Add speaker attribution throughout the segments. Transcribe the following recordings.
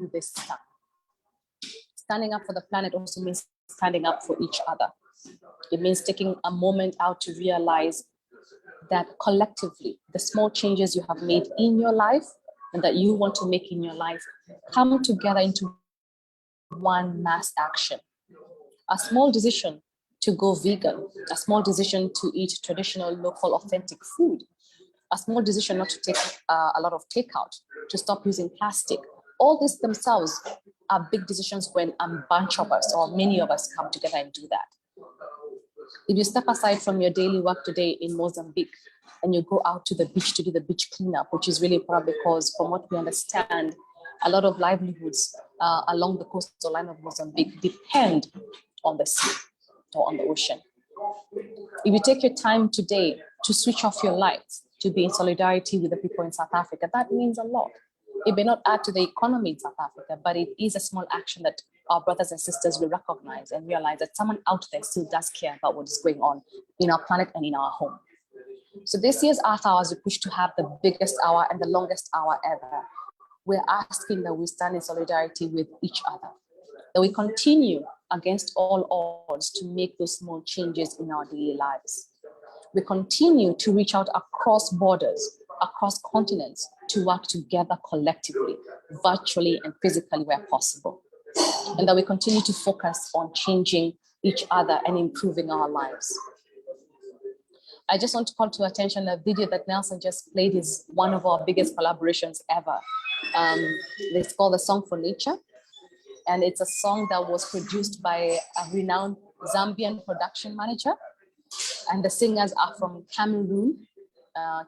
Speaker 1: do this stuff. Standing up for the planet also means standing up for each other. It means taking a moment out to realize that collectively, the small changes you have made in your life and that you want to make in your life come together into one mass action. A small decision to go vegan, a small decision to eat traditional, local, authentic food, a small decision not to take a lot of takeout, to stop using plastic. All these themselves are big decisions when a bunch of us or many of us come together and do that. If you step aside from your daily work today in Mozambique and you go out to the beach to do the beach cleanup, which is really important because from what we understand, a lot of livelihoods along the coastal line of Mozambique depend on the sea or on the ocean. If you take your time today to switch off your lights, to be in solidarity with the people in South Africa, that means a lot. It may not add to the economy in South Africa, but it is a small action that our brothers and sisters will recognize and realize that someone out there still does care about what is going on in our planet and in our home. So this year's Earth Hour, as we push to have the biggest hour and the longest hour ever, we're asking that we stand in solidarity with each other, that we continue against all odds to make those small changes in our daily lives. We continue to reach out across borders, across continents, to work together collectively, virtually and physically where possible. And that we continue to focus on changing each other and improving our lives. I just want to call to attention a video that Nelson just played is one of our biggest collaborations ever. It's called The Song for Nature. And it's a song that was produced by a renowned Zambian production manager. And the singers are from Cameroon,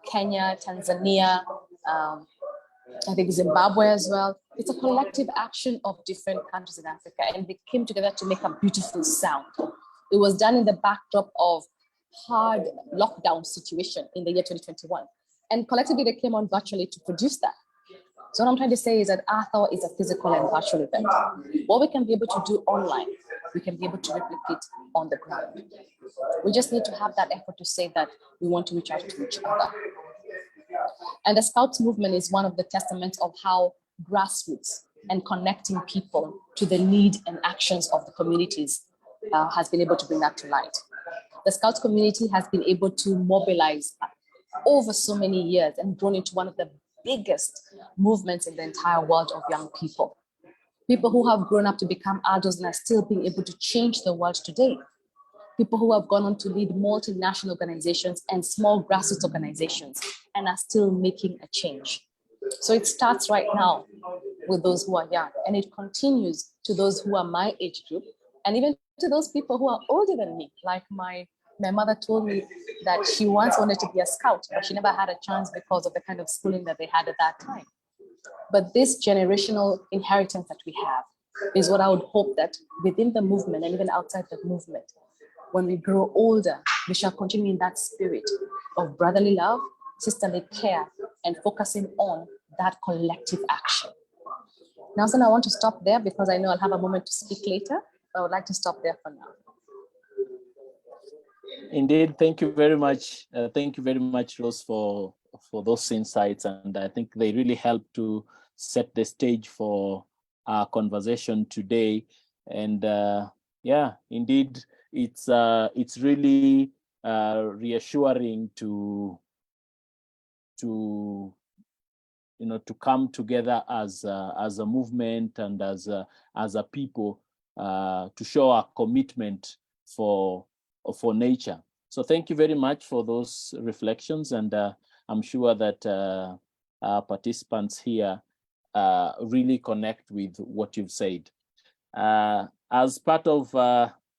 Speaker 1: Kenya, Tanzania, I think Zimbabwe as well. It's a collective action of different countries in Africa, and they came together to make a beautiful sound. It was done in the backdrop of hard lockdown situation in the year 2021. And collectively they came on virtually to produce that. So what I'm trying to say is that Earth Hour is a physical and virtual event. What we can be able to do online, we can be able to replicate on the ground. We just need to have that effort to say that we want to reach out to each other. And the Scouts movement is one of the testaments of how grassroots and connecting people to the need and actions of the communities has been able to bring that to light. The Scouts community has been able to mobilize over so many years and grown into one of the biggest movements in the entire world of young people. People who have grown up to become adults and are still being able to change the world today. People who have gone on to lead multinational organizations and small grassroots organizations and are still making a change. So it starts right now with those who are young, and it continues to those who are my age group, and even to those people who are older than me. Like my mother told me that she once wanted to be a scout, but she never had a chance because of the kind of schooling that they had at that time. But this generational inheritance that we have is what I would hope that within the movement and even outside the movement, when we grow older, we shall continue in that spirit of brotherly love, sisterly care, and focusing on that collective action. Nelson, I want to stop there because I know I'll have a moment to speak later. I would like to stop there for now.
Speaker 2: Indeed, thank you very much. Thank you very much, Rose, for those insights. And I think they really help to set the stage for our conversation today. And yeah, indeed, it's really reassuring to come together as a movement and as a people to show our commitment for nature. So thank you very much for those reflections, and I'm sure that our participants here really connect with what you've said. As part of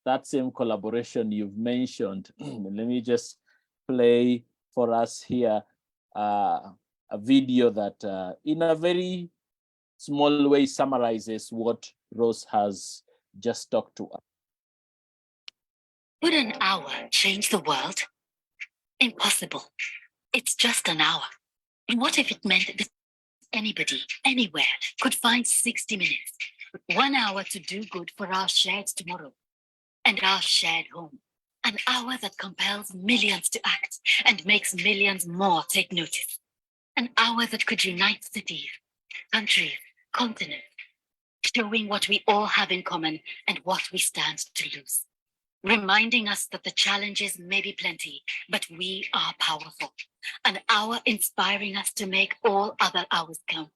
Speaker 2: that same collaboration you've mentioned, let me just play for us here a video that in a very small way summarizes what Rose has just talked to us.
Speaker 3: Would an hour change the world? Impossible. It's just an hour. And what if it meant that anybody, anywhere, could find 60 minutes, 1 hour to do good for our shared tomorrow and our shared home? An hour that compels millions to act and makes millions more take notice. An hour that could unite cities, countries, continents, showing what we all have in common and what we stand to lose, reminding us that the challenges may be plenty, but we are powerful. An hour inspiring us to make all other hours count.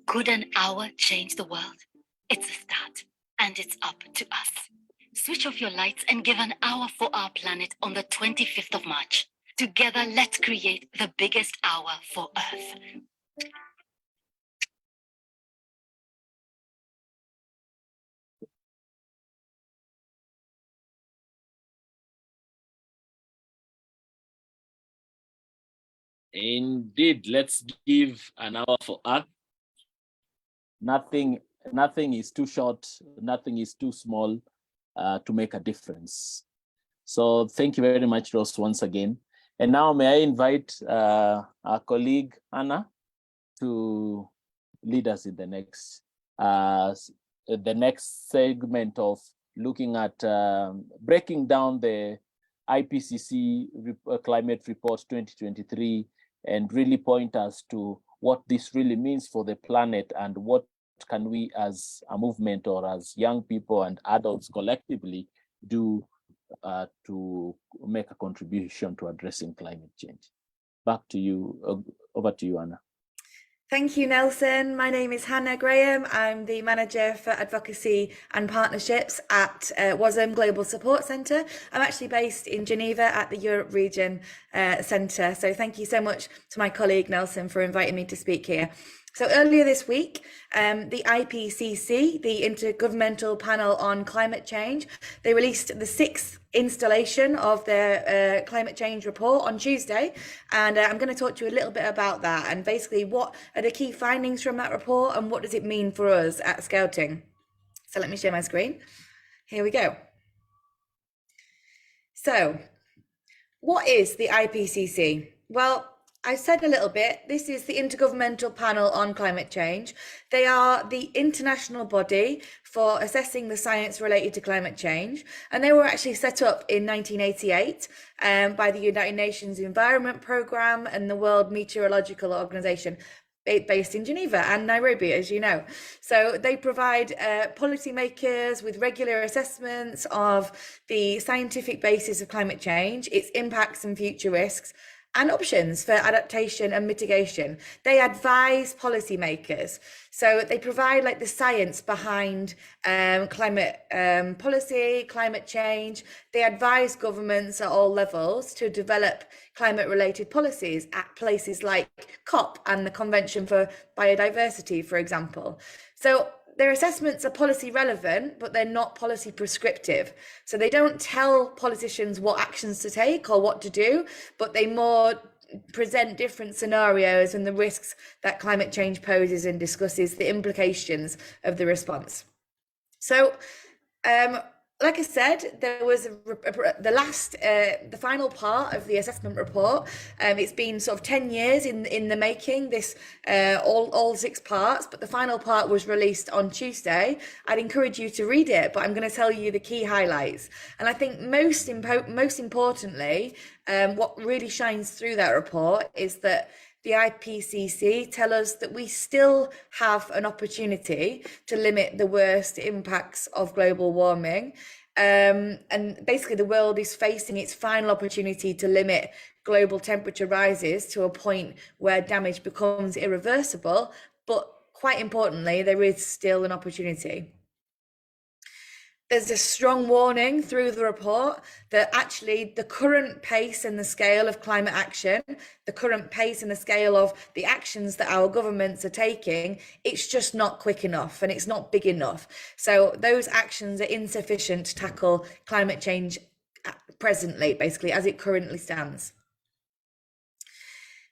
Speaker 3: Could an hour change the world? It's a start, and it's up to us. Switch off your lights and give an hour for our planet on the 25th of March. Together, let's create the biggest hour for Earth.
Speaker 2: Indeed, let's give an hour for Earth. Nothing is too short, nothing is too small to make a difference. So thank you very much, Ross, once again. And now may I invite our colleague, Anna, to lead us in the next segment of looking at breaking down the IPCC Climate Report 2023 and really point us to what this really means for the planet and what can we as a movement or as young people and adults collectively do to make a contribution to addressing climate change. Back to you, over to you, Anna.
Speaker 4: Thank you, Nelson. My name is Hannah Graham. I'm the Manager for Advocacy and Partnerships at WASM Global Support Centre. I'm actually based in Geneva at the Europe Region Centre. So thank you so much to my colleague Nelson for inviting me to speak here. So earlier this week, the IPCC, the Intergovernmental Panel on Climate Change, they released the 6th installation of their climate change report on Tuesday. And I'm going to talk to you a little bit about that and basically what are the key findings from that report and what does it mean for us at Scouting. So let me share my screen. Here we go. So what is the IPCC? Well, I said a little bit, this is the Intergovernmental Panel on Climate Change. They are the international body for assessing the science related to climate change. And they were actually set up in 1988 by the United Nations Environment Programme and the World Meteorological Organization, based in Geneva and Nairobi, as you know. So they provide policymakers with regular assessments of the scientific basis of climate change, its impacts and future risks, and options for adaptation and mitigation. They advise policymakers. So they provide like the science behind climate policy, climate change. They advise governments at all levels to develop climate related policies at places like COP and the Convention for Biodiversity, for example. So their assessments are policy relevant, but they're not policy prescriptive. So they don't tell politicians what actions to take or what to do, but they more present different scenarios and the risks that climate change poses and discusses the implications of the response. So, like I said, there was the final part of the assessment report. It's been sort of 10 years in the making, this all 6 parts, but the final part was released on Tuesday. I'd encourage you to read it, but I'm going to tell you the key highlights. And I think most importantly, what really shines through that report is that the IPCC tell us that we still have an opportunity to limit the worst impacts of global warming. And basically the world is facing its final opportunity to limit global temperature rises to a point where damage becomes irreversible. But quite importantly, there is still an opportunity. There's a strong warning through the report that actually the current pace and the scale of climate action, the current pace and the scale of the actions that our governments are taking, it's just not quick enough and it's not big enough. So those actions are insufficient to tackle climate change presently, basically, as it currently stands.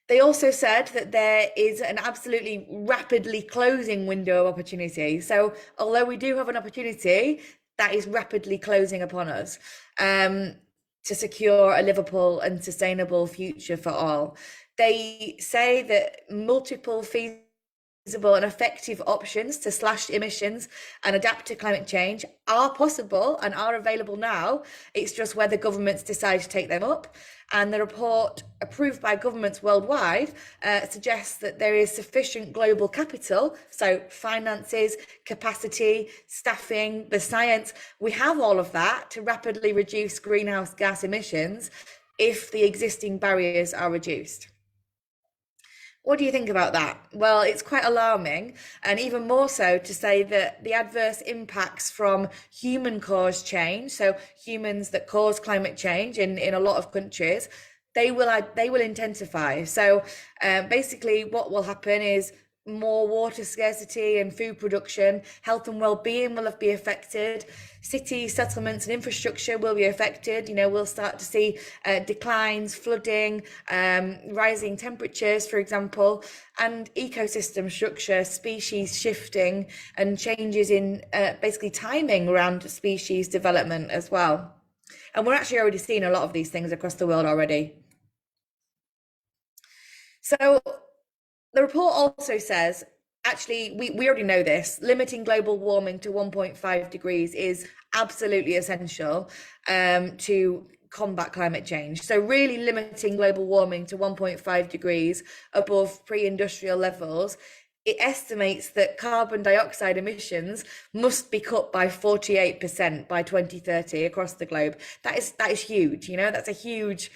Speaker 4: They also said that there is an absolutely rapidly closing window of opportunity. So although we do have an opportunity, that is rapidly closing upon us to secure a livable and sustainable future for all. They say that multiple feasible feasible and effective options to slash emissions and adapt to climate change are possible and are available now. It's just whether governments decide to take them up. And the report, approved by governments worldwide, suggests that there is sufficient global capital, so finances, capacity, staffing, the science. We have all of that to rapidly reduce greenhouse gas emissions if the existing barriers are reduced. What do you think about that? Well, it's quite alarming, and even more so to say that the adverse impacts from human-caused change, so humans that cause climate change in a lot of countries, they will intensify. So basically what will happen is more water scarcity and food production, health and well-being will be affected, cities, settlements and infrastructure will be affected. You know, we'll start to see declines, flooding, rising temperatures, for example, and ecosystem structure, species shifting, and changes in basically timing around species development as well. And we're actually already seeing a lot of these things across the world already. So the report also says, actually, we already know this, limiting global warming to 1.5 degrees is absolutely essential to combat climate change. So really limiting global warming to 1.5 degrees above pre-industrial levels, it estimates that carbon dioxide emissions must be cut by 48% by 2030 across the globe. That is huge, you know, that's a huge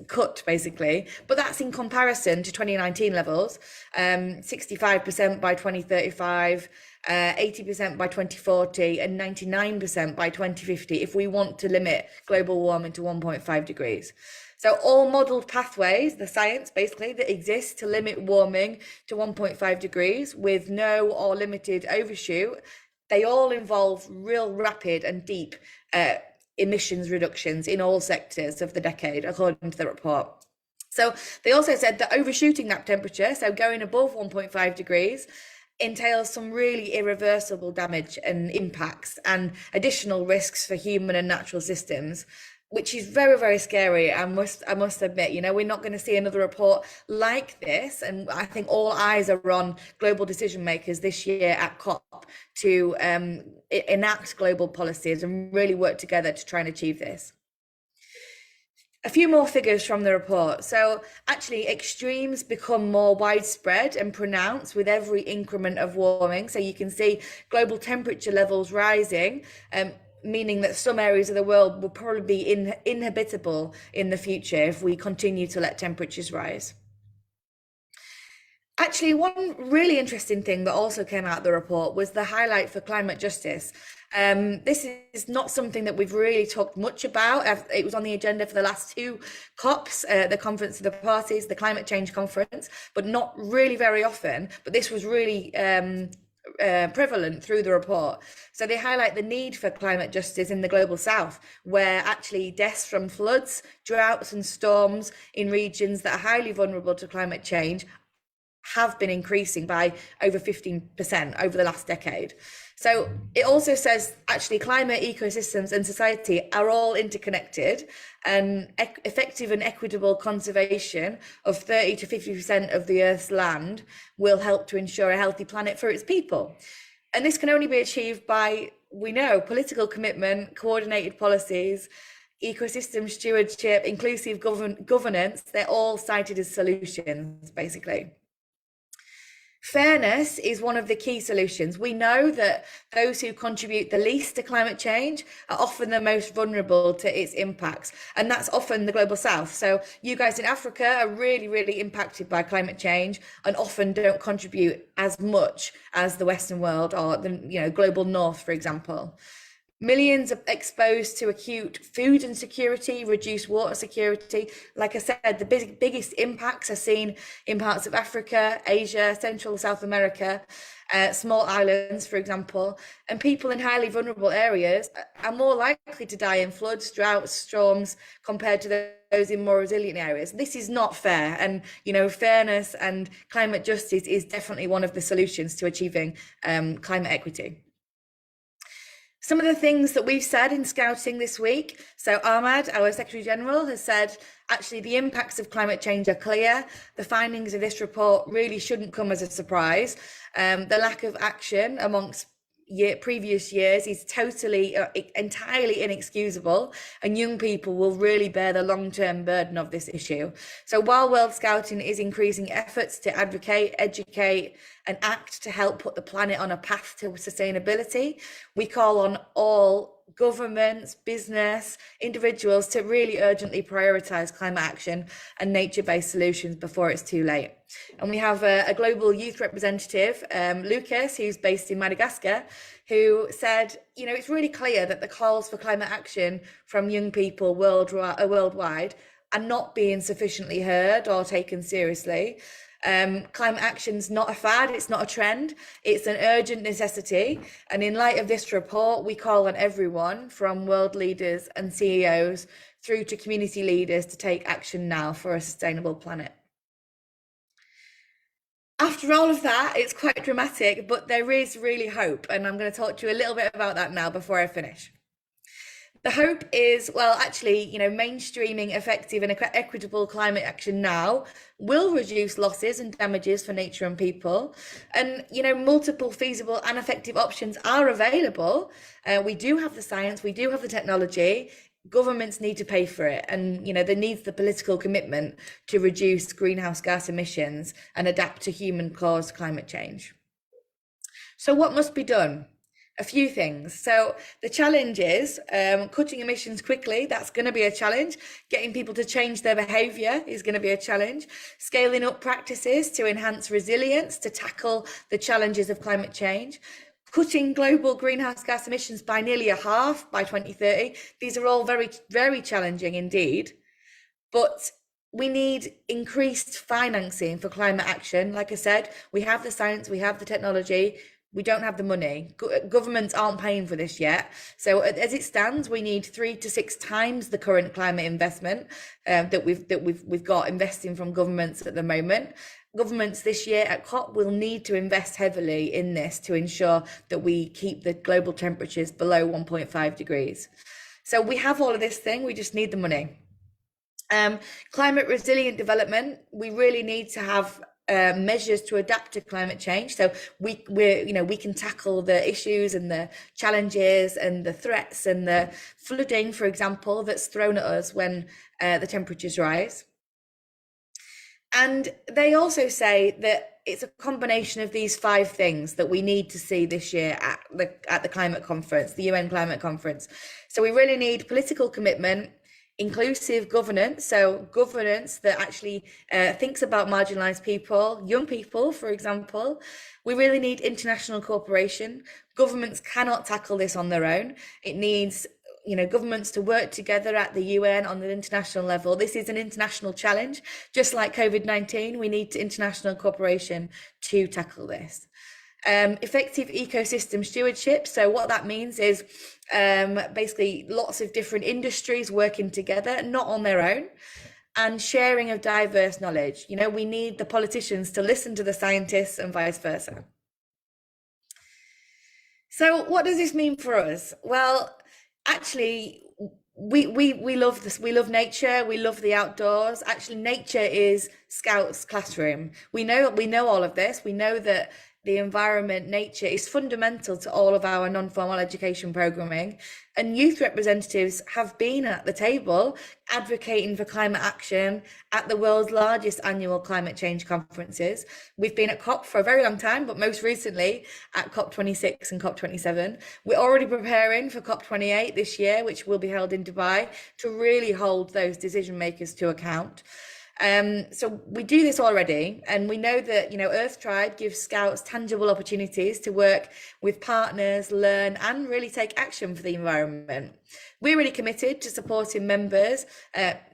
Speaker 4: cut basically, but that's in comparison to 2019 levels, 65% by 2035, 80% by 2040 and 99% by 2050 if we want to limit global warming to 1.5 degrees. So all modelled pathways, the science basically that exists to limit warming to 1.5 degrees with no or limited overshoot, they all involve real rapid and deep emissions reductions in all sectors of the decade, according to the report. So they also said that overshooting that temperature, so going above 1.5 degrees, entails some really irreversible damage and impacts and additional risks for human and natural systems, which is very, very scary. I must admit, you know, we're not going to see another report like this. And I think all eyes are on global decision makers this year at COP to enact global policies and really work together to try and achieve this. A few more figures from the report. So actually extremes become more widespread and pronounced with every increment of warming. So you can see global temperature levels rising, meaning that some areas of the world will probably be inhabitable in the future if we continue to let temperatures rise. Actually, one really interesting thing that also came out of the report was the highlight for climate justice. This is not something that we've really talked much about. It was on the agenda for the last two COPs, the Conference of the Parties, the Climate Change Conference, but not really very often. But this was really prevalent through the report. So they highlight the need for climate justice in the global south, where actually deaths from floods, droughts and storms in regions that are highly vulnerable to climate change have been increasing by over 15% over the last decade. So it also says actually climate, ecosystems and society are all interconnected, and effective and equitable conservation of 30 to 50% of the Earth's land will help to ensure a healthy planet for its people. And this can only be achieved by, we know, political commitment, coordinated policies, ecosystem stewardship, inclusive governance. They're all cited as solutions, basically. Fairness is one of the key solutions. We know that those who contribute the least to climate change are often the most vulnerable to its impacts, and that's often the global south. So you guys in Africa are really, really impacted by climate change and often don't contribute as much as the Western world or the global north, for example. Millions are exposed to acute food insecurity, reduced water security. Like I said, the biggest impacts are seen in parts of Africa, Asia, Central South America, small islands, for example. And people in highly vulnerable areas are more likely to die in floods, droughts, storms, compared to those in more resilient areas. This is not fair. And, fairness and climate justice is definitely one of the solutions to achieving climate equity. Some of the things that we've said in Scouting this week. So Ahmad, our Secretary General, has said, actually, the impacts of climate change are clear. The findings of this report really shouldn't come as a surprise. The lack of action amongst previous years is totally, entirely inexcusable, and young people will really bear the long-term burden of this issue. So while World Scouting is increasing efforts to advocate, educate, and act to help put the planet on a path to sustainability, we call on all governments, business, individuals to really urgently prioritise climate action and nature-based solutions before it's too late. And we have a global youth representative, Lucas, who's based in Madagascar, who said, you know, it's really clear that the calls for climate action from young people worldwide are not being sufficiently heard or taken seriously. Climate action's not a fad, it's not a trend, it's an urgent necessity. And in light of this report, we call on everyone from world leaders and CEOs through to community leaders to take action now for a sustainable planet. After all of that, it's quite dramatic, but there is really hope. And I'm going to talk to you a little bit about that now before I finish. The hope is, well, actually, you know, mainstreaming effective and equitable climate action now will reduce losses and damages for nature and people. And, you know, multiple feasible and effective options are available. We do have the science, we do have the technology. Governments need to pay for it, and you know there needs the political commitment to reduce greenhouse gas emissions and adapt to human-caused climate change. So what must be done? A few things. So the challenge is cutting emissions quickly. That's going to be a challenge. Getting people to change their behaviour is going to be a challenge. Scaling up practices to enhance resilience to tackle the challenges of climate change. Cutting global greenhouse gas emissions by nearly a half by 2030. These are all very, very challenging indeed. But we need increased financing for climate action. Like I said, we have the science, we have the technology, we don't have the money. Governments aren't paying for this yet. So as it stands, we need 3 to 6 times the current climate investment that we've got investing from governments at the moment. Governments this year at COP will need to invest heavily in this to ensure that we keep the global temperatures below 1.5 degrees. So we have all of this thing, we just need the money. Climate resilient development, we really need to have measures to adapt to climate change. So we can tackle the issues and the challenges and the threats and the flooding, for example, that's thrown at us when the temperatures rise. And they also say that it's a combination of these 5 things that we need to see this year at the climate conference, the UN climate conference. So we really need political commitment, inclusive governance, so governance that actually thinks about marginalized people, young people, for example. We really need international cooperation. Governments cannot tackle this on their own. It needs governments to work together at the UN on the international level. This is an international challenge. Just like COVID-19, we need international cooperation to tackle this. Effective ecosystem stewardship. So what that means is basically lots of different industries working together, not on their own, and sharing of diverse knowledge. We need the politicians to listen to the scientists and vice versa. So what does this mean for us? Well, actually, we love this. We love nature. We love the outdoors. Actually, nature is Scouts' classroom. We know all of this. We know that the environment, nature, is fundamental to all of our non-formal education programming. And youth representatives have been at the table advocating for climate action at the world's largest annual climate change conferences. We've been at COP for a very long time, but most recently at COP26 and COP27. We're already preparing for COP28 this year, which will be held in Dubai, to really hold those decision makers to account. So we do this already, and we know that Earth Tribe gives Scouts tangible opportunities to work with partners, learn, and really take action for the environment. We're really committed to supporting members,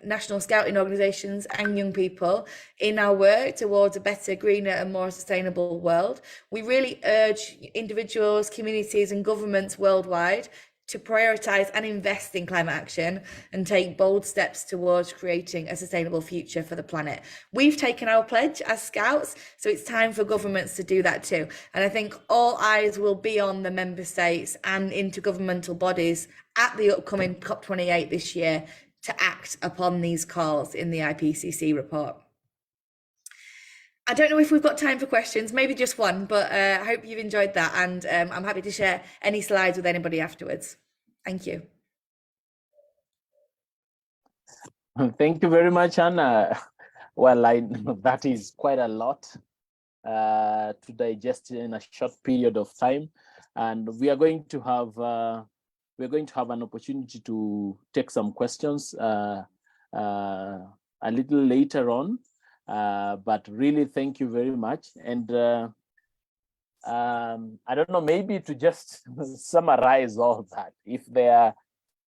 Speaker 4: national scouting organisations, and young people in our work towards a better, greener, and more sustainable world. We really urge individuals, communities, and governments worldwide to prioritize and invest in climate action and take bold steps towards creating a sustainable future for the planet. We've taken our pledge as Scouts, so it's time for governments to do that too. And I think all eyes will be on the member states and intergovernmental bodies at the upcoming COP28 this year to act upon these calls in the IPCC report. I don't know if we've got time for questions, maybe just one, but I hope you've enjoyed that, and I'm happy to share any slides with anybody afterwards. Thank you.
Speaker 2: Thank you very much, Anna. Well, that is quite a lot to digest in a short period of time, and we are going to have an opportunity to take some questions a little later on. But really, thank you very much. And I don't know, maybe to just summarize all that, if there are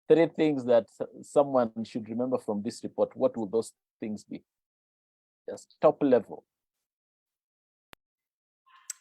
Speaker 2: 3 things that someone should remember from this report, what will those things be? Just top level.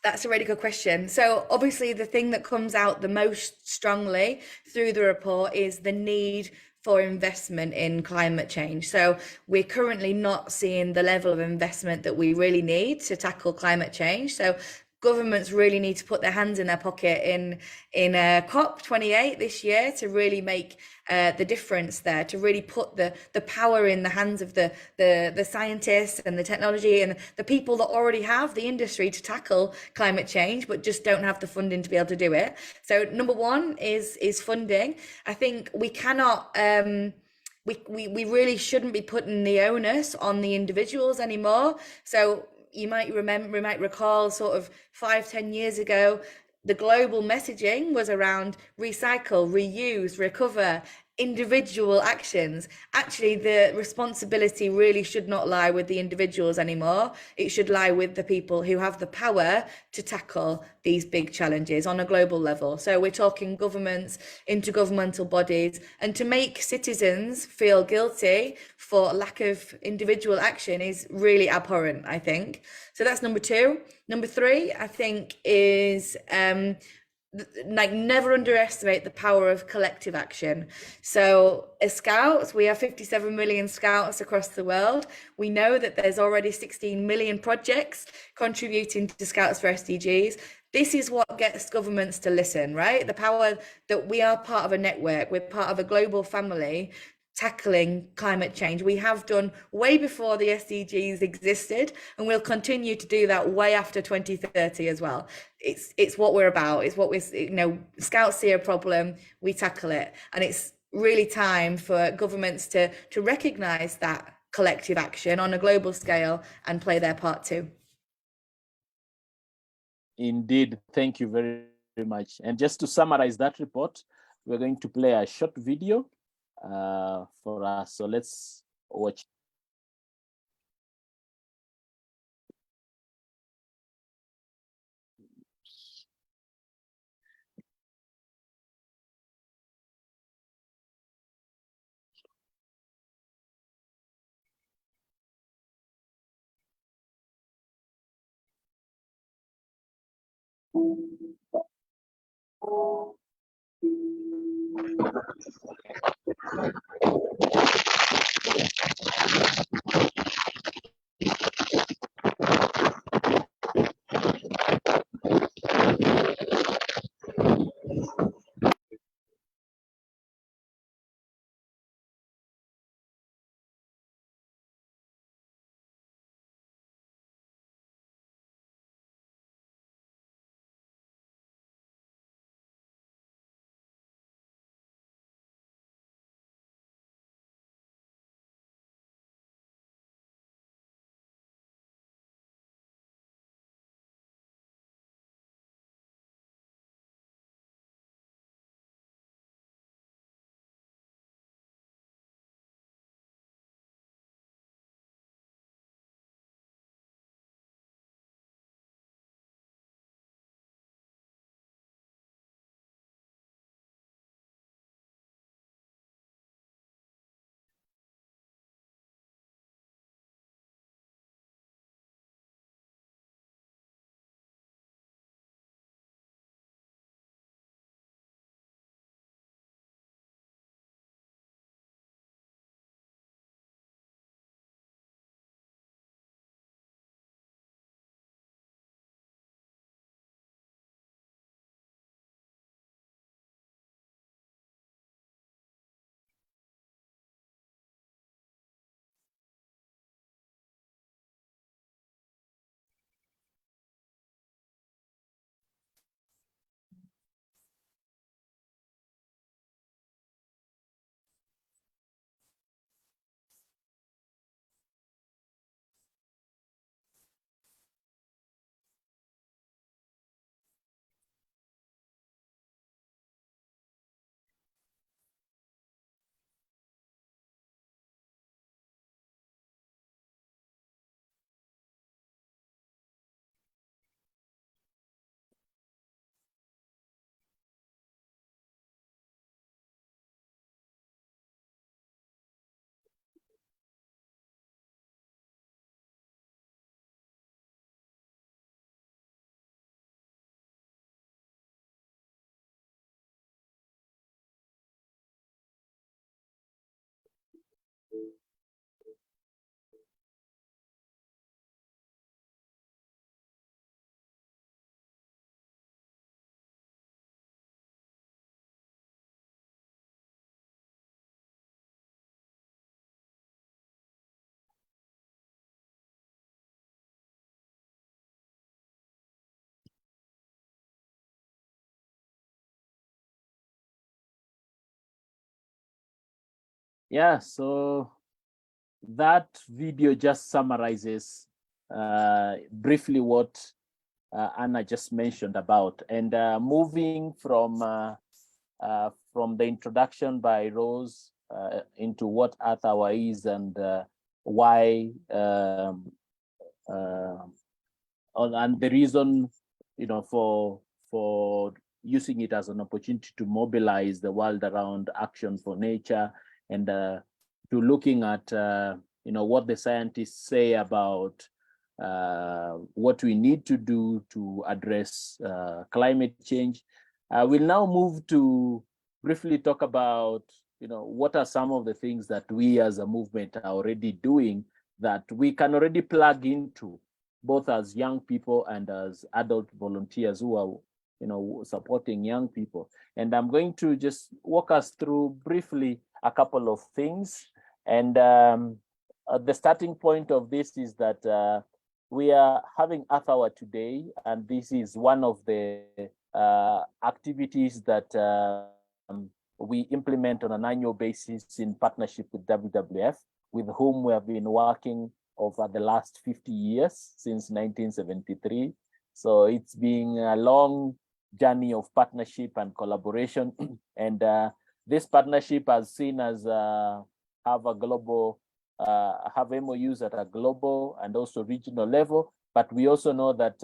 Speaker 4: That's a really good question. So obviously the thing that comes out the most strongly through the report is the need for investment in climate change. So we're currently not seeing the level of investment that we really need to tackle climate change. So governments really need to put their hands in their pocket in COP28 this year to really make the difference there, to really put the power in the hands of the scientists and the technology and the people that already have the industry to tackle climate change, but just don't have the funding to be able to do it. So number one is funding. I think we cannot we really shouldn't be putting the onus on the individuals anymore. So you might recall sort of 5-10 years ago, the global messaging was around recycle, reuse, recover, individual actions. Actually, the responsibility really should not lie with the individuals anymore. It should lie with the people who have the power to tackle these big challenges on a global level. So we're talking governments, intergovernmental bodies, and to make citizens feel guilty for lack of individual action is really abhorrent, I think. So that's number 2. Number 3, I think, is never underestimate the power of collective action. So as Scouts, we have 57 million Scouts across the world. We know that there's already 16 million projects contributing to Scouts for SDGs. This is what gets governments to listen, right? The power that we are part of a network, we're part of a global family tackling climate change. We have done way before the SDGs existed, and we'll continue to do that way after 2030 as well. It's what we're about. It's what we're, Scouts see a problem, we tackle it. And it's really time for governments to recognize that collective action on a global scale and play their part too.
Speaker 2: Indeed, thank you very, very much. And just to summarize that report, we're going to play a short video for us. So let's watch. Yeah, so that video just summarizes briefly what Anna just mentioned about, and moving from the introduction by Rose into what Earth Hour is and why, and the reason, for using it as an opportunity to mobilize the world around action for nature, and to looking at what the scientists say about what we need to do to address climate change. We'll now move to briefly talk about what are some of the things that we as a movement are already doing that we can already plug into, both as young people and as adult volunteers who are supporting young people. And I'm going to just walk us through briefly a couple of things. And the starting point of this is that we are having Earth Hour today, and this is one of the activities that we implement on an annual basis in partnership with WWF, with whom we have been working over the last 50 years, since 1973. So it's been a long journey of partnership and collaboration. And this partnership has seen us have a global, have MOUs at a global and also regional level. But we also know that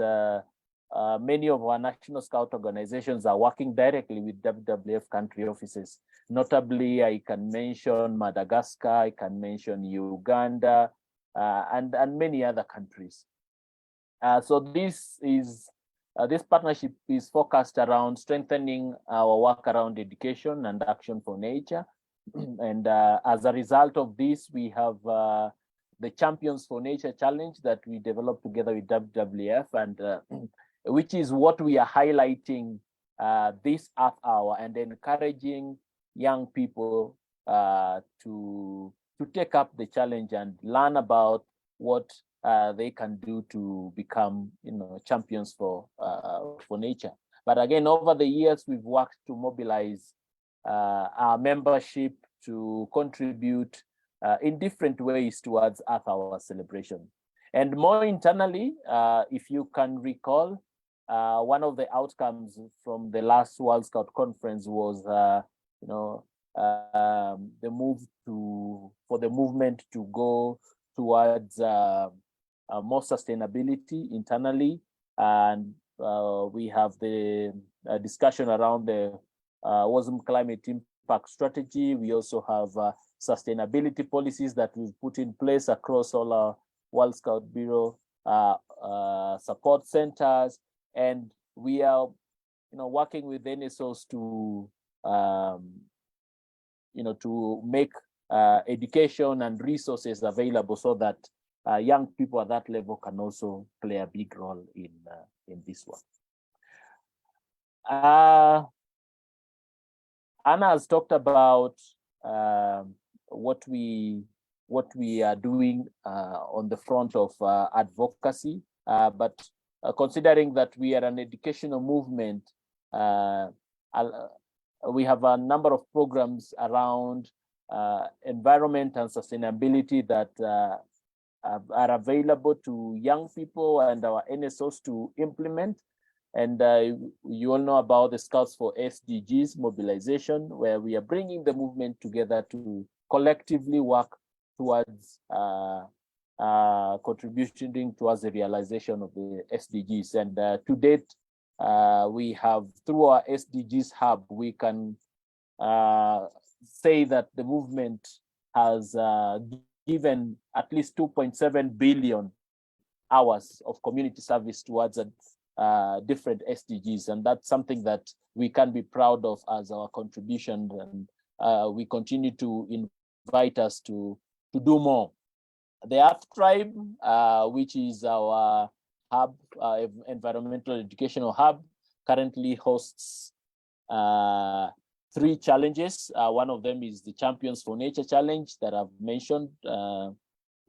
Speaker 2: many of our national scout organizations are working directly with WWF country offices. Notably, I can mention Madagascar, I can mention Uganda, and many other countries. So this partnership is focused around strengthening our work around education and action for nature. And as a result of this, we have the Champions for Nature Challenge that we developed together with WWF, and which is what we are highlighting this Earth Hour, and encouraging young people to take up the challenge and learn about what they can do to become, champions for nature. But again, over the years, we've worked to mobilize our membership to contribute in different ways towards Earth Hour celebration. And more internally, if you can recall, one of the outcomes from the last World Scout Conference was, the move for the movement to go towards more sustainability internally, and we have the discussion around the WASM climate impact strategy. We also have sustainability policies that we've put in place across all our World Scout Bureau support centers, and we are, working with NSOs to, to make education and resources available so that young people at that level can also play a big role in this one. Anna has talked about what we are doing on the front of advocacy, but considering that we are an educational movement, we have a number of programs around environment and sustainability that are available to young people and our NSOs to implement. And you all know about the Scouts for SDGs mobilization, where we are bringing the movement together to collectively work towards contributing towards the realization of the SDGs. And to date, we have, through our SDGs hub, we can say that the movement has given at least 2.7 billion hours of community service towards different SDGs, and that's something that we can be proud of as our contribution, and we continue to invite us to do more. The Earth Tribe, which is our hub, environmental educational hub, currently hosts 3 challenges. One of them is the Champions for Nature Challenge that I've mentioned,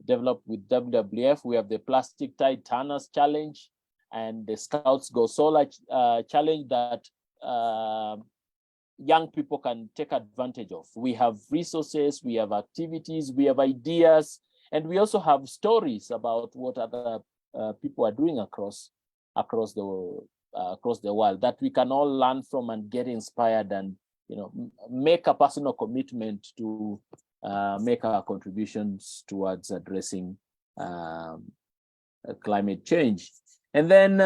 Speaker 2: developed with WWF. We have the Plastic Tide Turners Challenge and the Scouts Go Solar Challenge that young people can take advantage of. We have resources, we have activities, we have ideas, and we also have stories about what other people are doing across the world that we can all learn from and get inspired and make a personal commitment to make our contributions towards addressing climate change. And then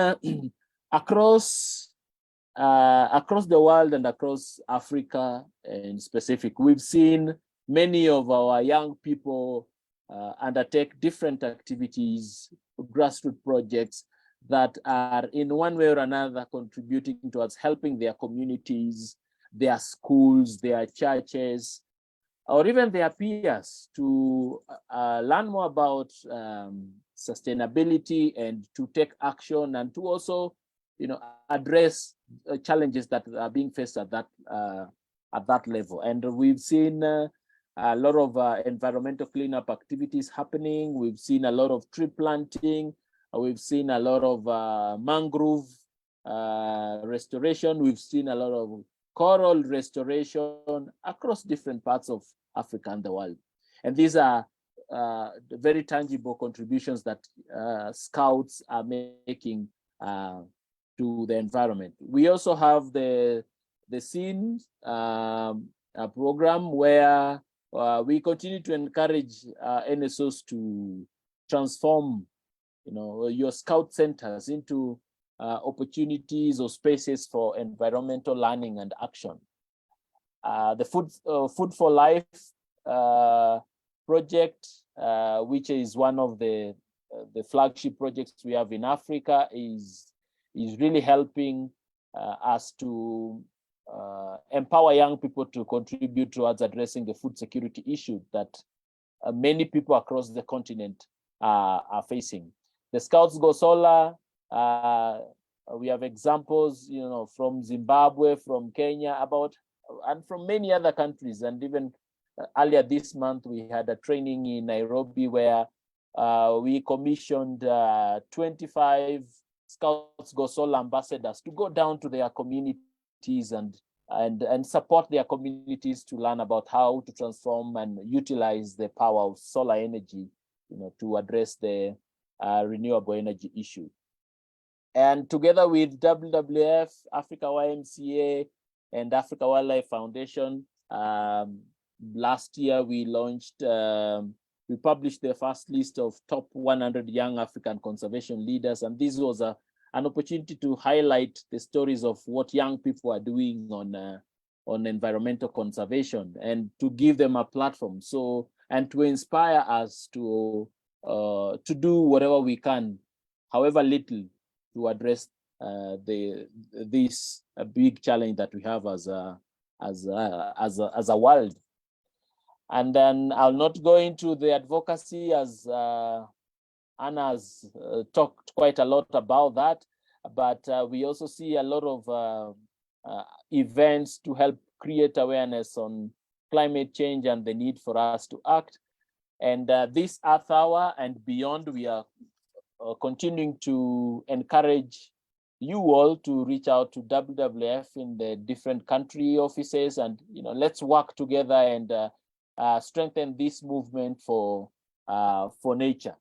Speaker 2: across the world and across Africa in specific, we've seen many of our young people undertake different activities, grassroots projects that are in one way or another contributing towards helping their communities, their schools, their churches, or even their peers to learn more about sustainability and to take action and to also address challenges that are being faced at that level. And we've seen a lot of environmental cleanup activities happening. We've seen a lot of tree planting. We've seen a lot of mangrove restoration. We've seen a lot of coral restoration across different parts of Africa and the world. And these are very tangible contributions that Scouts are making to the environment. We also have the SCENE program where we continue to encourage NSOs to transform your Scout centers into opportunities or spaces for environmental learning and action. The Food for Life project, which is one of the flagship projects we have in Africa, is really helping us to empower young people to contribute towards addressing the food security issue that many people across the continent are facing. The Scouts Go Solar, we have examples, from Zimbabwe, from Kenya, and from many other countries. And even earlier this month, we had a training in Nairobi where we commissioned 25 Scouts Go Solar ambassadors to go down to their communities and support their communities to learn about how to transform and utilize the power of solar energy, to address the renewable energy issue. And together with WWF, Africa YMCA, and Africa Wildlife Foundation, last year we published the first list of top 100 young African conservation leaders. And this was an opportunity to highlight the stories of what young people are doing on environmental conservation and to give them a platform. And to inspire us to do whatever we can, however little, to address this big challenge that we have as a world. And then I'll not go into the advocacy, as Anna has talked quite a lot about that, but we also see a lot of events to help create awareness on climate change and the need for us to act. And this Earth Hour and beyond, we are continuing to encourage you all to reach out to WWF in the different country offices, and let's work together and strengthen this movement for nature.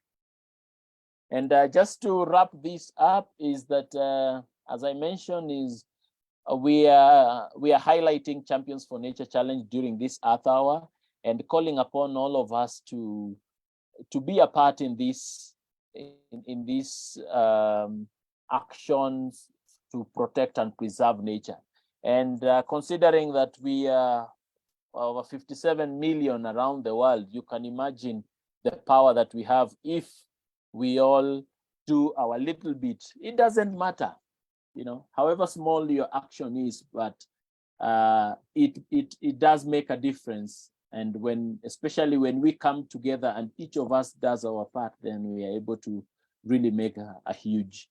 Speaker 2: And just to wrap this up is that, as I mentioned, is we are highlighting Champions for Nature Challenge during this Earth Hour and calling upon all of us to be a part in these actions to protect and preserve nature. And considering that we are over 57 million around the world, you can imagine the power that we have if we all do our little bit. It doesn't matter, however small your action is, but it does make a difference. And especially when we come together and each of us does our part, then we are able to really make a huge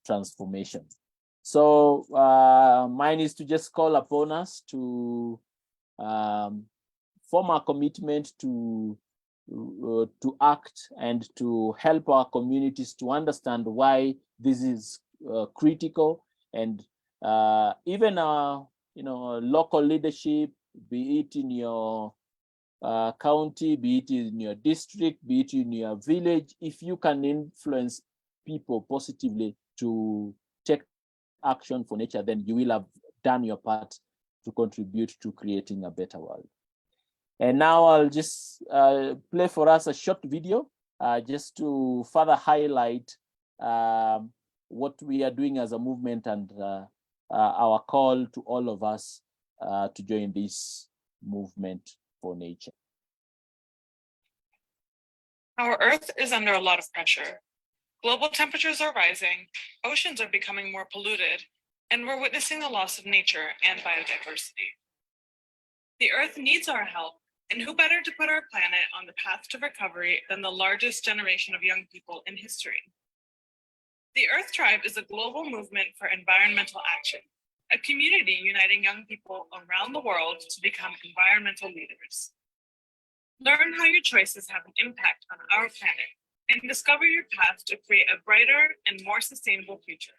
Speaker 2: transformation. So mine is to just call upon us to form a commitment to act and to help our communities to understand why this is critical, and even local leadership, be it in your county, be it in your district, be it in your village, if you can influence people positively to take action for nature, then you will have done your part to contribute to creating a better world. And now I'll just play for us a short video just to further highlight what we are doing as a movement and our call to all of us to join this movement for nature.
Speaker 5: Our Earth is under a lot of pressure. Global temperatures are rising, oceans are becoming more polluted, and we're witnessing the loss of nature and biodiversity. The Earth needs our help, and who better to put our planet on the path to recovery than the largest generation of young people in history? The Earth Tribe is a global movement for environmental action, a community uniting young people around the world to become environmental leaders. Learn how your choices have an impact on our planet and discover your path to create a brighter and more sustainable future.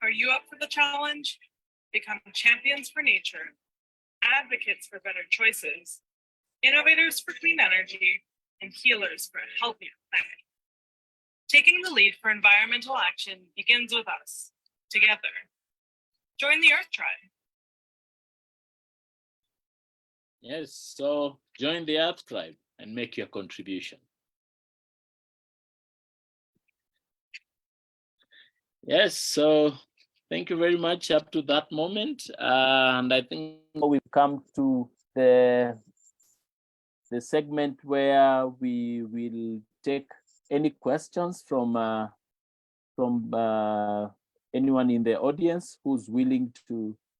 Speaker 5: Are you up for the challenge? Become champions for nature, advocates for better choices, innovators for clean energy, and healers for a healthier planet. Taking the lead for environmental action begins with us, together. Join the Earth Tribe.
Speaker 2: Yes, so join the Earth Tribe and make your contribution. Yes, so thank you very much up to that moment. And I think we've come to the segment where we will take any questions from anyone in the audience who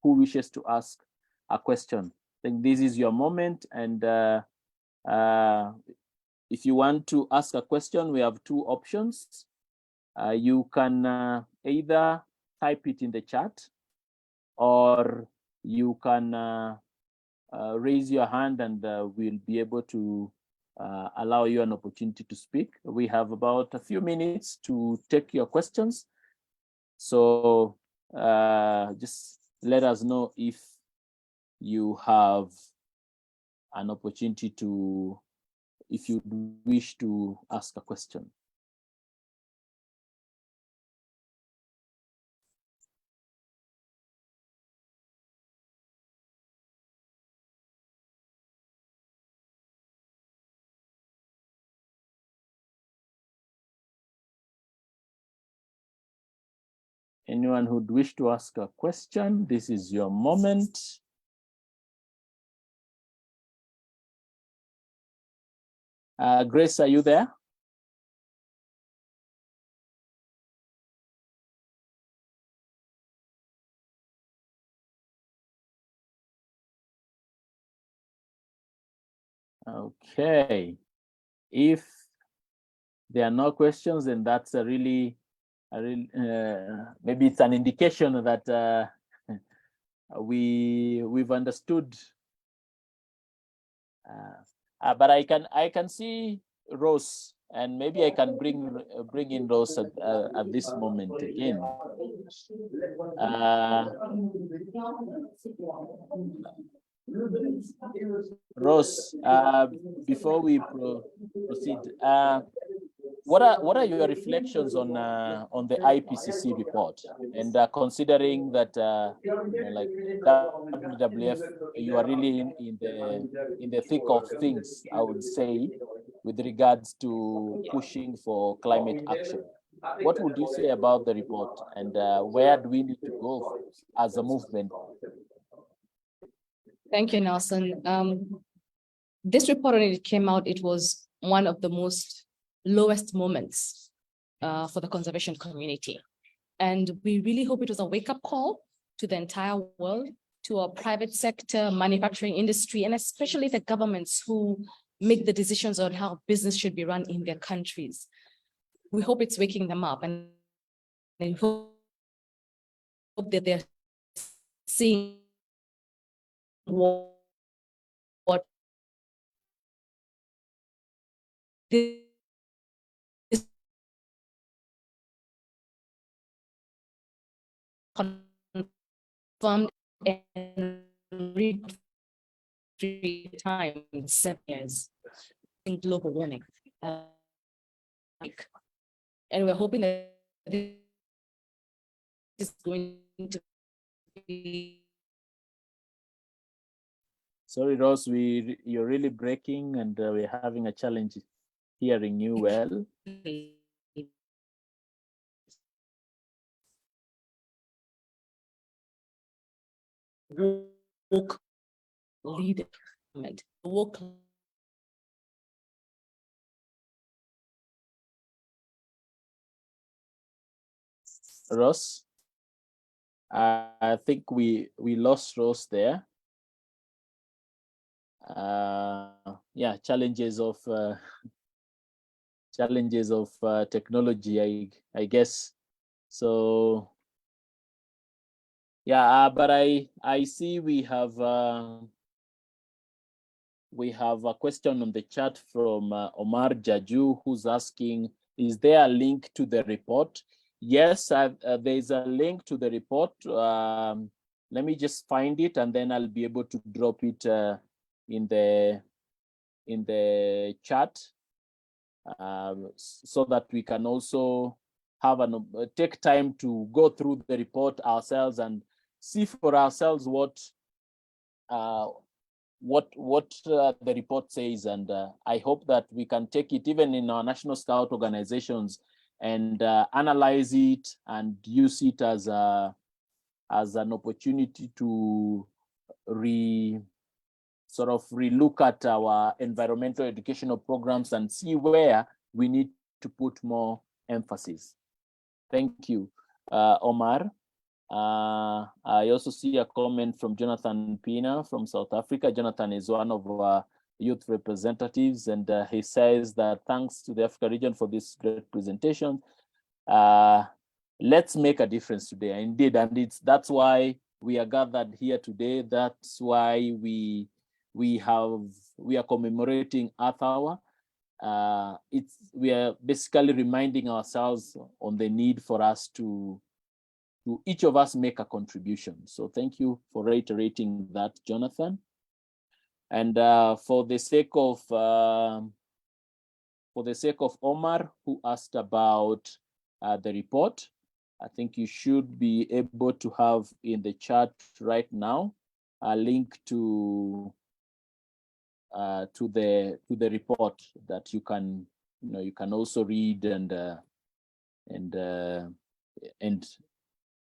Speaker 2: wishes to ask a question. I think this is your moment, and if you want to ask a question, we have two options. You can either type it in the chat, or you can raise your hand, and we'll be able to allow you an opportunity to speak. We have about a few minutes to take your questions. So just let us know if you have an opportunity to, if you wish to ask a question. Anyone who'd wish to ask a question, this is your moment. Grace, are you there? Okay. If there are no questions, then that's maybe it's an indication that we've understood. But I can see Rose, and maybe I can bring in Rose at this moment again. Rose, before we proceed, what are your reflections on the IPCC report, and considering that like WWF, you are really in the thick of things, I would say, with regards to pushing for climate action. What would you say about the report, and where do we need to go as a movement?
Speaker 1: Thank you, Nelson. This report, when it came out, it was one of the most lowest moments for the conservation community. And we really hope it was a wake-up call to the entire world, to our private sector, manufacturing industry, and especially the governments who make the decisions on how business should be run in their countries. We hope it's waking them up, and we hope that they're seeing what this confirmed and read 3 times in 7 years in global warming. And we're hoping that this is going to be.
Speaker 2: Sorry, Ross, you're really breaking, and we're having a challenge hearing you well.
Speaker 1: Woke leader, woke.
Speaker 2: Ross, I think we lost Ross there. Yeah, challenges of technology, I guess. So yeah, but I see we have a question on the chat from Omar Jaju, who's asking, is there a link to the report? Yes, there's a link to the report. Let me just find it, and then I'll be able to drop it in the chat, so that we can also have take time to go through the report ourselves and see for ourselves what the report says. And I hope that we can take it even in our National Scout organizations and analyze it and use it as an opportunity to relook at our environmental educational programs and see where we need to put more emphasis. Thank you, Omar. I also see a comment from Jonathan Pina from South Africa. Jonathan is one of our youth representatives, and he says that thanks to the Africa region for this great presentation. Let's make a difference today. Indeed, and that's why we are gathered here today. That's why we are commemorating Earth Hour. We are basically reminding ourselves on the need for us to each of us make a contribution. So thank you for reiterating that, Jonathan. And for the sake of Omar, who asked about the report, I think you should be able to have in the chat right now a link to the report that you can also read and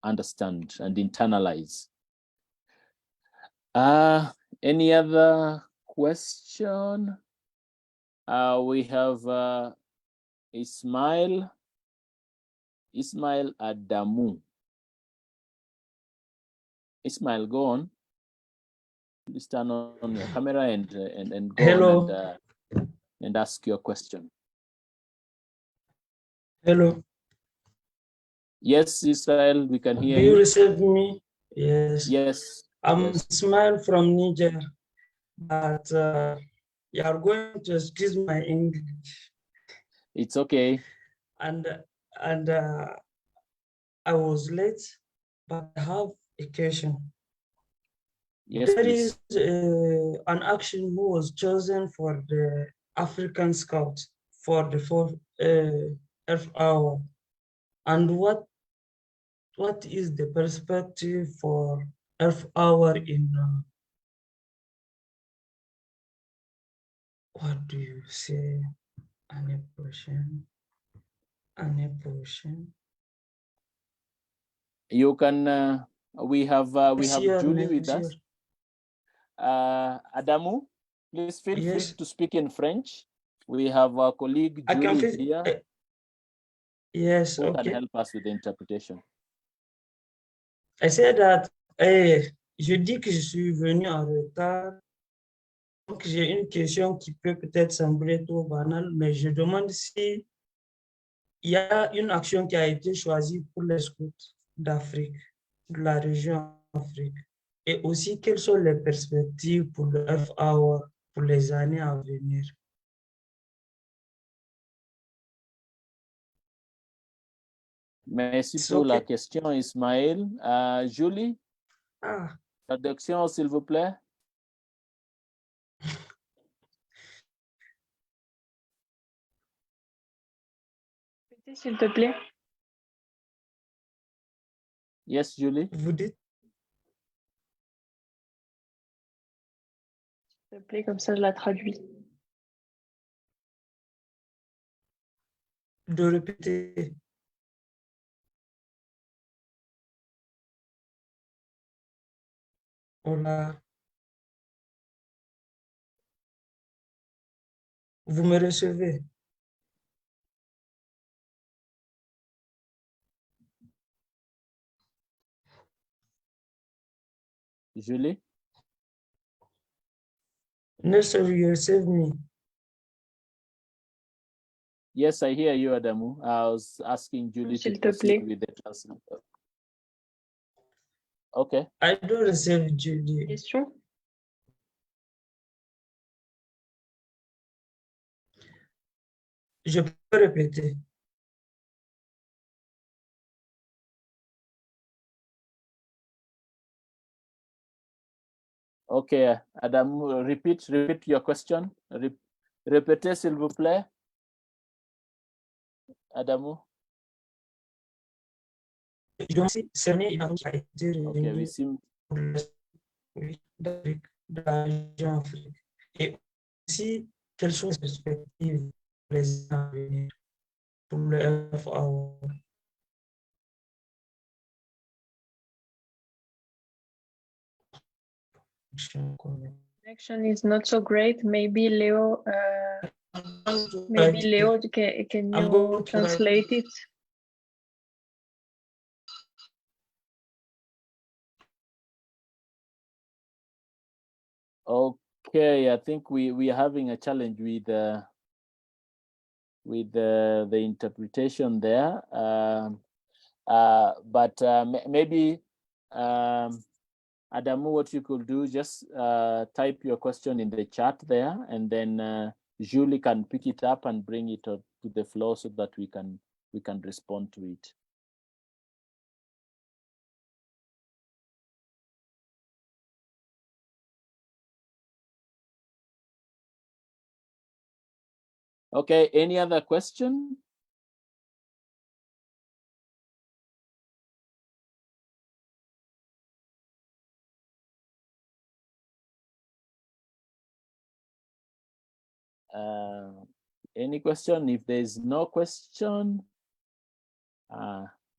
Speaker 2: understand and internalize. Any other question? We have Ismail Adamu. Ismail, go on. Please turn on your camera and go
Speaker 6: Hello.
Speaker 2: on and ask your question.
Speaker 6: Hello.
Speaker 2: Yes, Israel, we can hear
Speaker 6: Do
Speaker 2: you.
Speaker 6: you receive me? Yes.
Speaker 2: Yes.
Speaker 6: I'm
Speaker 2: yes.
Speaker 6: Ismail from Niger, but you are going to excuse my English.
Speaker 2: It's okay.
Speaker 6: And I was late, but I have a question.
Speaker 2: Yes,
Speaker 6: there
Speaker 2: please.
Speaker 6: is an action who was chosen for the African Scouts for the 4th Earth Hour. And what is the perspective for Earth Hour in what do you say? An approaching.
Speaker 2: You can. We have Julie with us. Adamu, please feel free to speak in French. We have our colleague Julie here.
Speaker 6: Yes,
Speaker 2: who
Speaker 6: okay.
Speaker 2: can help us with the interpretation.
Speaker 6: I said that je dis que je suis venu en retard. Donc, j'ai une question qui peut peut-être sembler trop banale, mais je demande si il y a une action qui a été choisie pour les scouts d'Afrique, de la région Afrique, et aussi quelles sont les perspectives pour le Earth Hour pour les années à venir.
Speaker 2: Merci pour la question, Ismaël. Julie? Traduction, s'il vous plaît.
Speaker 7: S'il te plaît.
Speaker 2: Yes, Julie.
Speaker 6: Vous dites?
Speaker 7: S'il te plaît, comme ça je la traduis.
Speaker 6: De répéter. Hola. Vous me recevez?
Speaker 2: Julie.
Speaker 6: No, sir, you receive me.
Speaker 2: Yes, I hear you, Adamu. I was asking Julie to
Speaker 7: S'il te
Speaker 2: proceed
Speaker 7: plaît.
Speaker 2: with the translation. Okay.
Speaker 6: I don't receive Julie.
Speaker 7: Question?
Speaker 6: Je peux répéter.
Speaker 2: Okay, Adamu, repeat your question. Répétez, s'il vous plaît. Adamu.
Speaker 6: Donc, c'est une qui a été
Speaker 2: Okay, we
Speaker 6: réunie
Speaker 2: seem.
Speaker 6: pour l'Afrique, de la région Afrique. Et aussi, quelles sont les perspectives pour les années à venir pour le FAO?
Speaker 7: Connection is not so great. Maybe Leo, can
Speaker 6: I'm
Speaker 7: you
Speaker 6: going to
Speaker 7: translate it?
Speaker 2: Okay, I think we are having a challenge with the interpretation there. But maybe Adamu, what you could do, just type your question in the chat there, and then Julie can pick it up and bring it to the floor so that we can respond to it. Okay, any other question? Any question? If there's no question,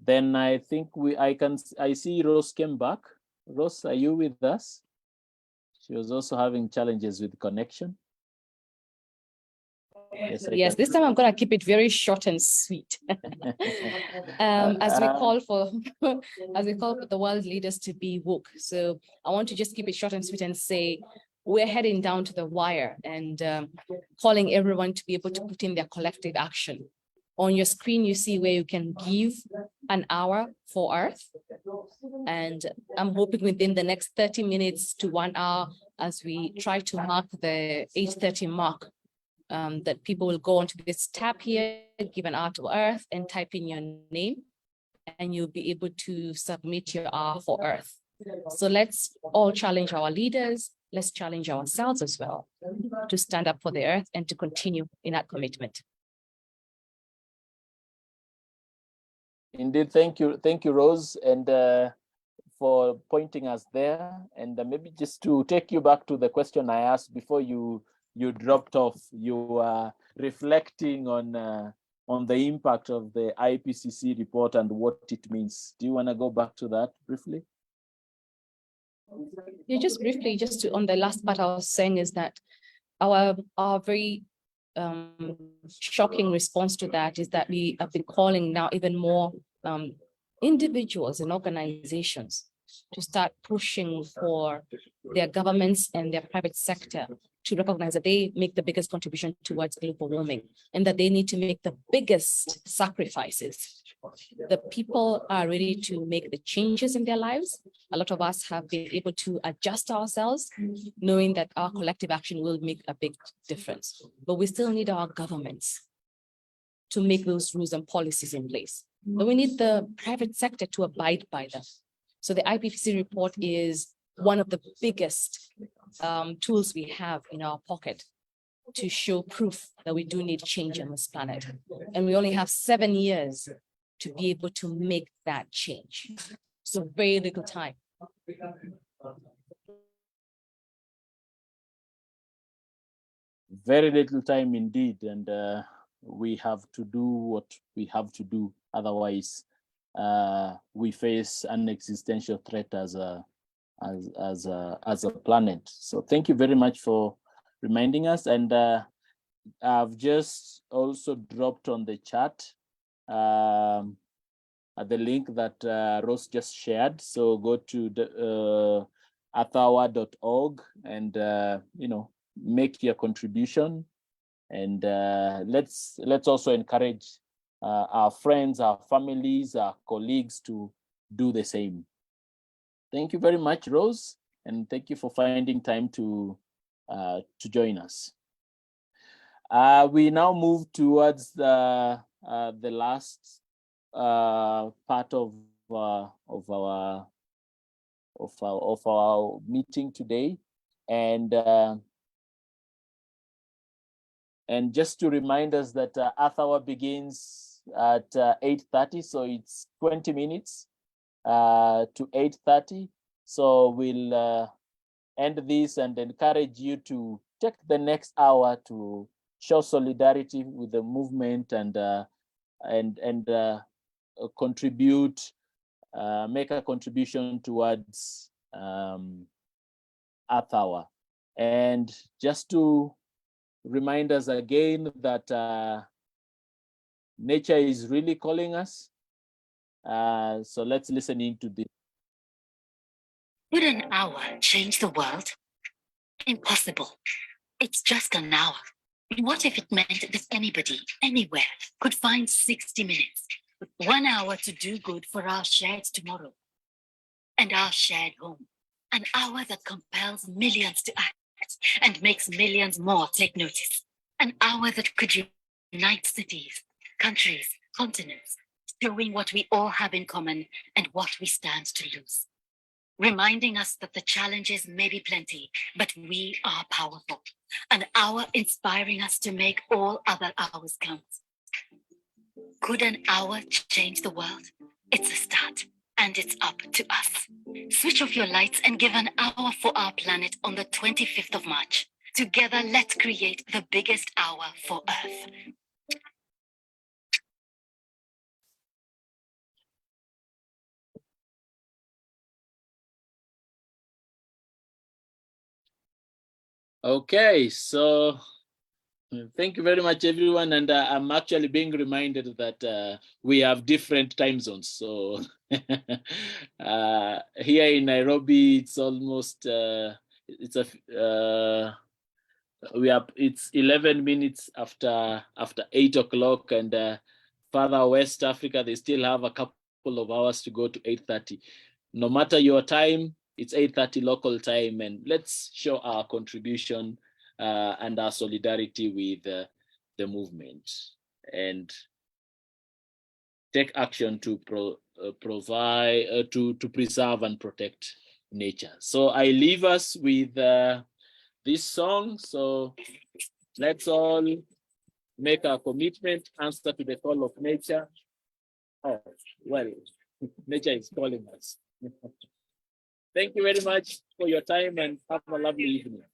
Speaker 2: then I think I see Rose came back. Rose, are you with us? She was also having challenges with connection.
Speaker 1: Yes, this time I'm going to keep it very short and sweet. As we call for the world leaders to be woke. So I want to just keep it short and sweet and say we're heading down to the wire and calling everyone to be able to put in their collective action. On your screen, you see where you can give an hour for Earth. And I'm hoping within the next 30 minutes to 1 hour, as we try to mark the 8:30 mark, that people will go onto this tab here, give an hour to Earth, and type in your name, and you'll be able to submit your hour for Earth. So let's all challenge our leaders. Let's challenge ourselves as well to stand up for the Earth and to continue in that commitment.
Speaker 2: Indeed, thank you, Rose, and for pointing us there. And maybe just to take you back to the question I asked before you dropped off, you were reflecting on the impact of the IPCC report and what it means. Do you want to go back to that briefly?
Speaker 1: Yeah, just briefly, on the last part I was saying is that our very shocking response to that is that we have been calling now even more individuals and organizations to start pushing for their governments and their private sector to recognize that they make the biggest contribution towards global warming and that they need to make the biggest sacrifices. The people are ready to make the changes in their lives. A lot of us have been able to adjust ourselves, knowing that our collective action will make a big difference. But we still need our governments to make those rules and policies in place. But we need the private sector to abide by them. So the IPCC report is one of the biggest tools we have in our pocket to show proof that we do need change on this planet. And we only have 7 years to be able to make that change. So very little time.
Speaker 2: Very little time indeed, and we have to do what we have to do. Otherwise, we face an existential threat as a planet. So thank you very much for reminding us. And I've just also dropped on the chat the link that Rose just shared. So go to the athawa.org and make your contribution, and let's also encourage our friends, our families, our colleagues to do the same. Thank you very much, Rose, and thank you for finding time to join us. We now move towards the last part of our meeting today, and just to remind us that Earth Hour begins at 8:30, so it's 20 minutes to 8:30. So we'll end this and encourage you to take the next hour to show solidarity with the movement and contribute, make a contribution towards Earth Hour. And just to remind us again that nature is really calling us. So let's listen into this.
Speaker 3: Would an hour change the world? Impossible. It's just an hour. What if it meant that anybody, anywhere, could find 60 minutes, 1 hour to do good for our shared tomorrow and our shared home? An hour that compels millions to act and makes millions more take notice. An hour that could unite cities, countries, continents, showing what we all have in common and what we stand to lose. Reminding us that the challenges may be plenty, but we are powerful. An hour inspiring us to make all other hours count. Could an hour change the world? It's a start, and it's up to us. Switch off your lights and give an hour for our planet on the 25th of March. Together, let's create the biggest hour for Earth.
Speaker 2: Okay, so thank you very much, everyone. And I'm actually being reminded that we have different time zones. So here in Nairobi, it's almost it's 11 minutes after 8 o'clock, and further West Africa, they still have a couple of hours to go to 8:30. No matter your time, it's 8:30 local time, and let's show our contribution and our solidarity with the movement and take action to provide to preserve and protect nature. So I leave us with this song. So let's all make a commitment, answer to the call of nature. Oh, well, nature is calling us. Thank you very much for your time and have a lovely evening.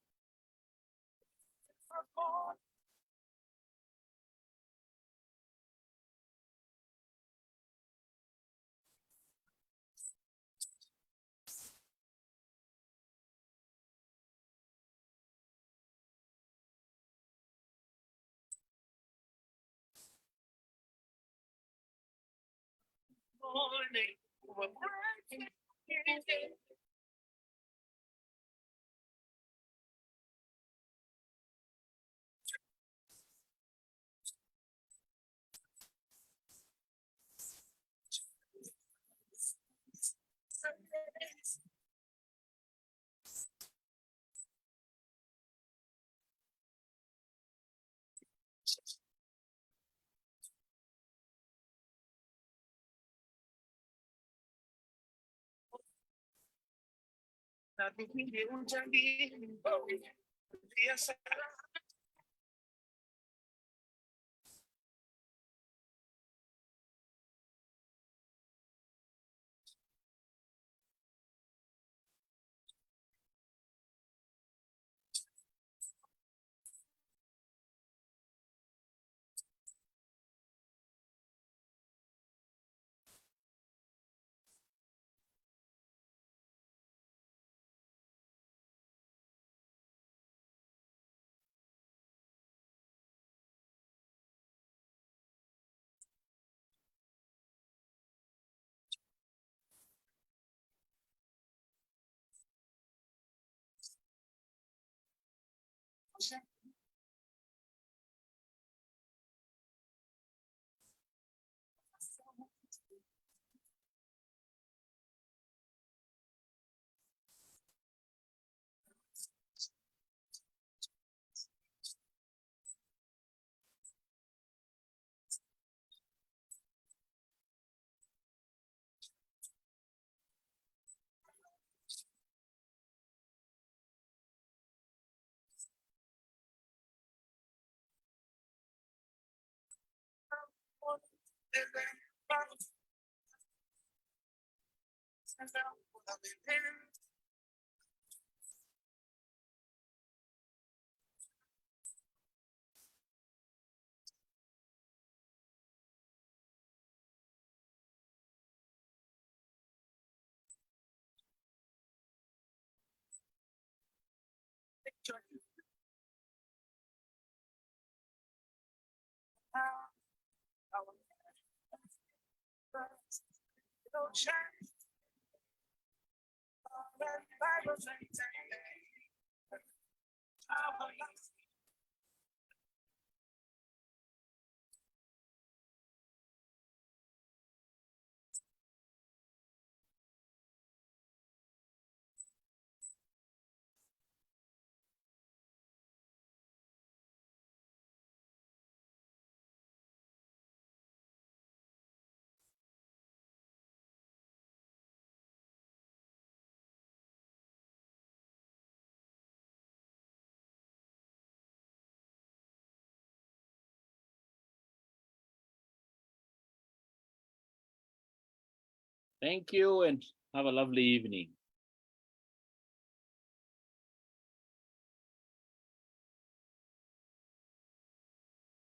Speaker 2: Thank you and have a lovely evening.